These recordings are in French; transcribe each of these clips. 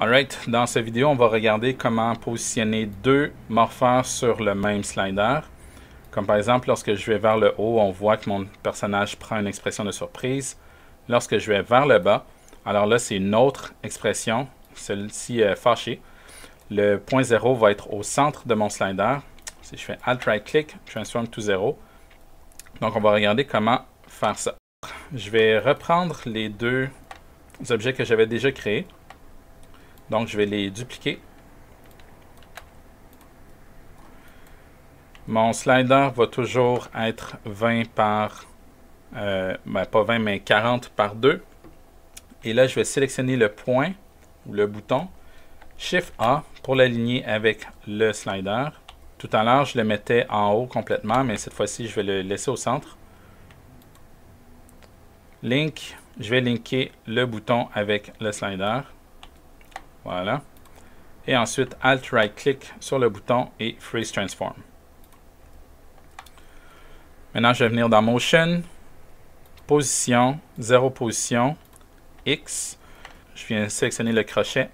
Alright, dans cette vidéo, on va regarder comment positionner deux morpheurs sur le même slider. Comme par exemple, lorsque je vais vers le haut, on voit que mon personnage prend une expression de surprise. Lorsque je vais vers le bas, alors là, c'est une autre expression, celle-ci fâchée. Le point 0 va être au centre de mon slider. Si je fais Alt-Right-Click, Transform to 0. Donc, on va regarder comment faire ça. Je vais reprendre les deux objets que j'avais déjà créés. Donc, je vais les dupliquer. Mon slider va toujours être 20 par... pas 20, mais 40 par 2. Et là, je vais sélectionner le point ou le bouton. Shift-A pour l'aligner avec le slider. Tout à l'heure, je le mettais en haut complètement, mais cette fois-ci, je vais le laisser au centre. Link, je vais linker le bouton avec le slider. Voilà. Et ensuite, Alt-Right-Click sur le bouton et Freeze Transform. Maintenant, je vais venir dans Motion, Position, 0 position, X. Je viens sélectionner le crochet.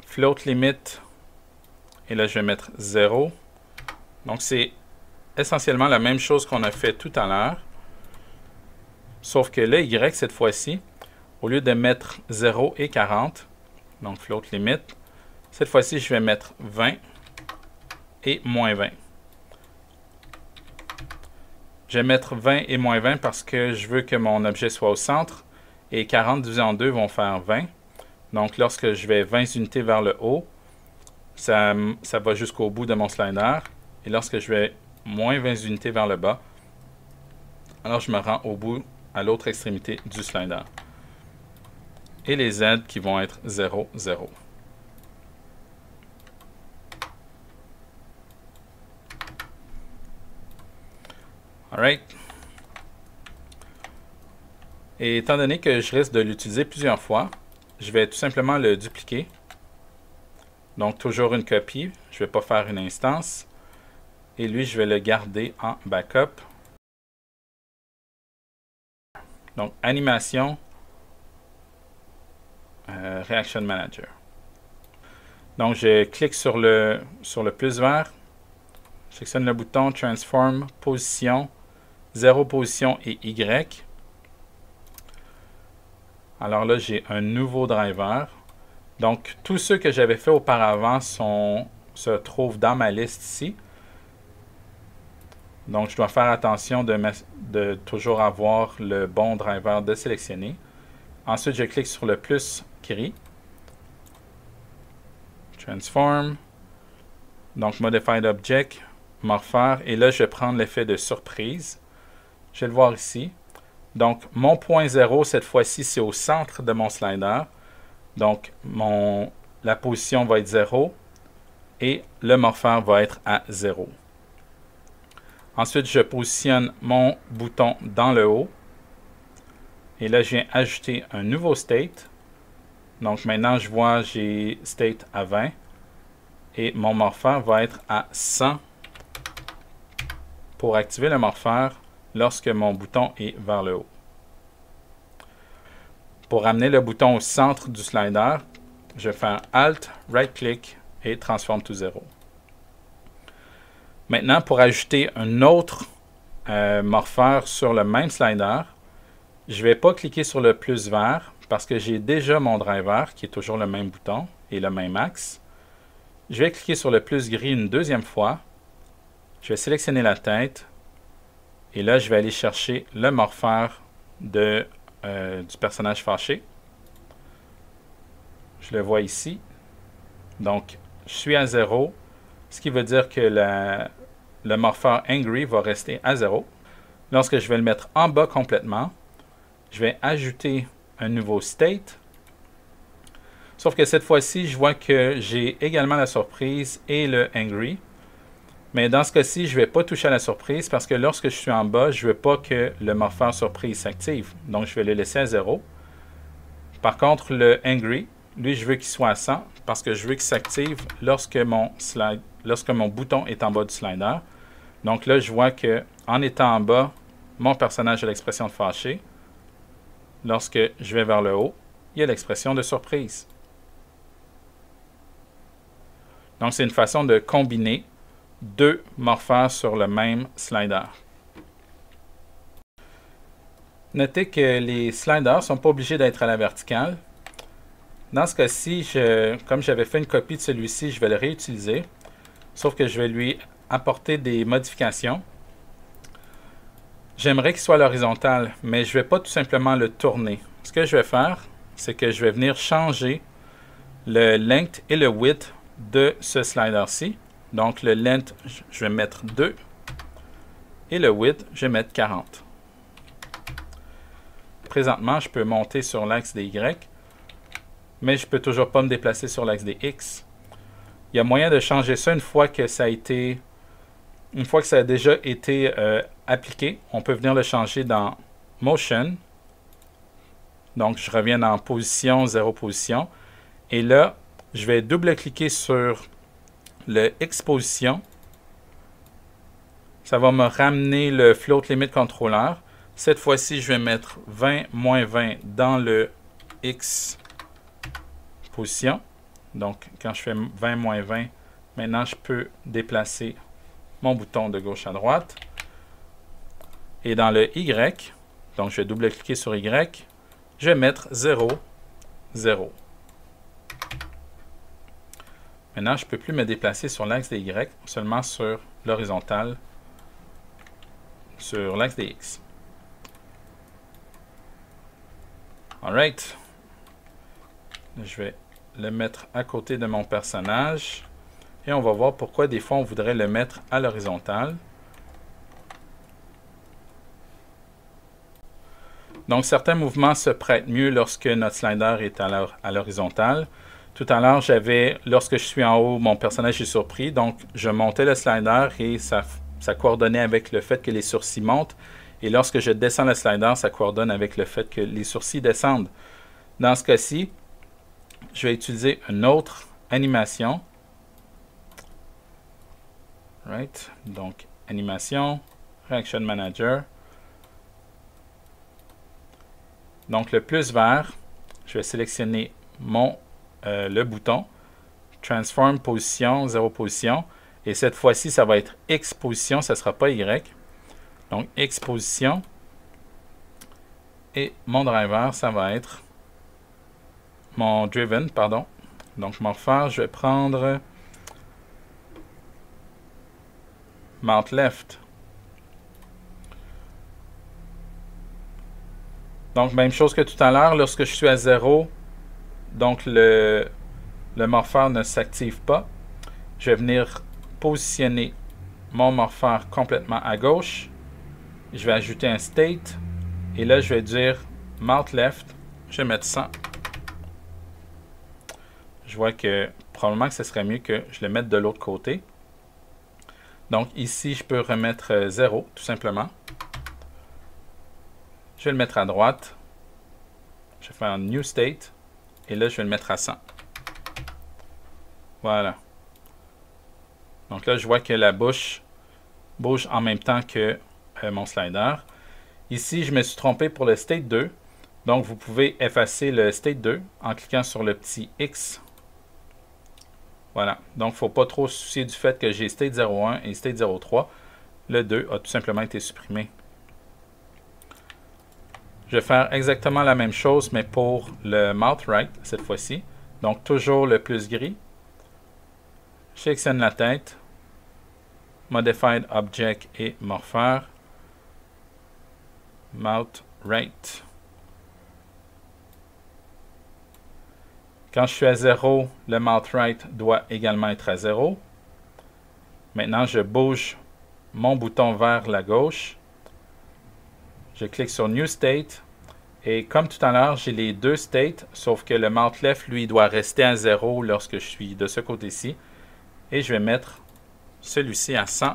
Float Limit. Et là, je vais mettre 0. Donc, c'est essentiellement la même chose qu'on a fait tout à l'heure. Sauf que le Y, cette fois-ci, au lieu de mettre 0 et 40, donc float limit, cette fois-ci, je vais mettre 20 et moins 20. Je vais mettre 20 et moins 20 parce que je veux que mon objet soit au centre et 40 divisé en 2 vont faire 20. Donc, lorsque je vais 20 unités vers le haut, ça va jusqu'au bout de mon slider. Et lorsque je vais moins 20 unités vers le bas, alors je me rends au bout, à l'autre extrémité du slider. Et les Z qui vont être 0, 0. Alright. Et étant donné que je risque de l'utiliser plusieurs fois, je vais tout simplement le dupliquer. Donc, toujours une copie. Je ne vais pas faire une instance. Et lui, je vais le garder en backup. Donc, animation, Reaction Manager. Donc, je clique sur le plus vert. Je sélectionne le bouton Transform, Position, 0 position et Y. Alors là, j'ai un nouveau driver. Donc, tous ceux que j'avais fait auparavant se trouvent dans ma liste ici. Donc, je dois faire attention de toujours avoir le bon driver de sélectionner. Ensuite, je clique sur le plus gris. Transform. Donc, Modified Object, Morpheur. Et là, je vais prendre l'effet de surprise. Je vais le voir ici. Donc, mon point 0, cette fois-ci, c'est au centre de mon slider. Donc, la position va être 0 et le morpheur va être à 0. Ensuite, je positionne mon bouton dans le haut. Et là, je viens ajouter un nouveau state. Donc, maintenant, je vois, j'ai state à 20. Et mon morpheur va être à 100 pour activer le morpheur lorsque mon bouton est vers le haut. Pour ramener le bouton au centre du slider, je vais faire Alt, Right-Click et Transform to 0. Maintenant, pour ajouter un autre morpheur sur le même slider, je ne vais pas cliquer sur le plus vert parce que j'ai déjà mon driver qui est toujours le même bouton et le même axe. Je vais cliquer sur le plus gris une deuxième fois. Je vais sélectionner la tête et là, je vais aller chercher le morpheur du personnage fâché. Je le vois ici. Donc, je suis à 0, ce qui veut dire que le morpheur Angry va rester à 0. Lorsque je vais le mettre en bas complètement, je vais ajouter un nouveau state. Sauf que cette fois-ci, je vois que j'ai également la surprise et le Angry. Mais dans ce cas-ci, je ne vais pas toucher à la surprise parce que lorsque je suis en bas, je ne veux pas que le morpheur surprise s'active. Donc, je vais le laisser à 0. Par contre, le Angry, lui, je veux qu'il soit à 100 parce que je veux qu'il s'active lorsque mon bouton est en bas du slider. Donc là, je vois que en étant en bas, mon personnage a l'expression de fâché. Lorsque je vais vers le haut, il y a l'expression de surprise. Donc, c'est une façon de combiner deux morpheurs sur le même slider. Notez que les sliders ne sont pas obligés d'être à la verticale. Dans ce cas-ci, comme j'avais fait une copie de celui-ci, je vais le réutiliser. Sauf que je vais lui apporter des modifications. J'aimerais qu'il soit à l'horizontale, mais je ne vais pas tout simplement le tourner. Ce que je vais faire, c'est que je vais venir changer le length et le width de ce slider-ci. Donc, le length, je vais mettre 2 et le width, je vais mettre 40. Présentement, je peux monter sur l'axe des Y, mais je ne peux toujours pas me déplacer sur l'axe des X. Il y a moyen de changer ça une fois que ça a déjà été appliqué. On peut venir le changer dans Motion. Donc, je reviens dans Position, 0 position. Et là, je vais double-cliquer sur le X position. Ça va me ramener le Float Limit Controller. Cette fois-ci, je vais mettre 20 moins 20 dans le X position. Donc, quand je fais 20 moins 20, maintenant, je peux déplacer mon bouton de gauche à droite. Et dans le Y, donc je vais double-cliquer sur Y, je vais mettre 0, 0. Maintenant, je ne peux plus me déplacer sur l'axe des Y, seulement sur l'horizontale, sur l'axe des X. Alright. Je vais le mettre à côté de mon personnage. Et on va voir pourquoi des fois on voudrait le mettre à l'horizontale. Donc certains mouvements se prêtent mieux lorsque notre slider est à l'horizontale. Tout à l'heure, lorsque je suis en haut, mon personnage est surpris. Donc je montais le slider et ça coordonnait avec le fait que les sourcils montent. Et lorsque je descends le slider, ça coordonne avec le fait que les sourcils descendent. Dans ce cas-ci, je vais utiliser une autre animation. Right. Donc, animation, Reaction Manager. Donc, le plus vert, je vais sélectionner le bouton, Transform Position, 0 position. Et cette fois-ci, ça va être X position, ça ne sera pas Y. Donc, X position. Et mon driver, ça va être mon driven, pardon. Donc, morpheur, je vais prendre Mount Left. Donc, même chose que tout à l'heure, lorsque je suis à 0, donc le morpheur ne s'active pas. Je vais venir positionner mon morpheur complètement à gauche. Je vais ajouter un state. Et là, je vais dire Mount Left. Je vais mettre 100. Je vois que probablement que ce serait mieux que je le mette de l'autre côté. Donc ici, je peux remettre 0, tout simplement. Je vais le mettre à droite. Je vais faire un New State. Et là, je vais le mettre à 100. Voilà. Donc là, je vois que la bouche bouge en même temps que mon slider. Ici, je me suis trompé pour le State 2. Donc, vous pouvez effacer le State 2 en cliquant sur le petit X. Voilà. Donc, il ne faut pas trop se soucier du fait que j'ai State 01 et State 03. Le 2 a tout simplement été supprimé. Je vais faire exactement la même chose, mais pour le Mount Right, cette fois-ci. Donc, toujours le plus gris. Je sélectionne la tête. Modified Object et morpheur. Mount Right. Quand je suis à 0, le Mount Right doit également être à 0. Maintenant, je bouge mon bouton vers la gauche. Je clique sur New State. Et comme tout à l'heure, j'ai les deux states, sauf que le Mount Left, lui, doit rester à 0 lorsque je suis de ce côté-ci. Et je vais mettre celui-ci à 100.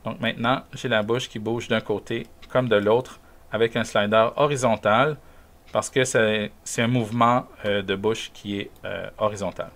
Donc maintenant, j'ai la bouche qui bouge d'un côté comme de l'autre avec un slider horizontal parce que c'est un mouvement de bouche qui est horizontal.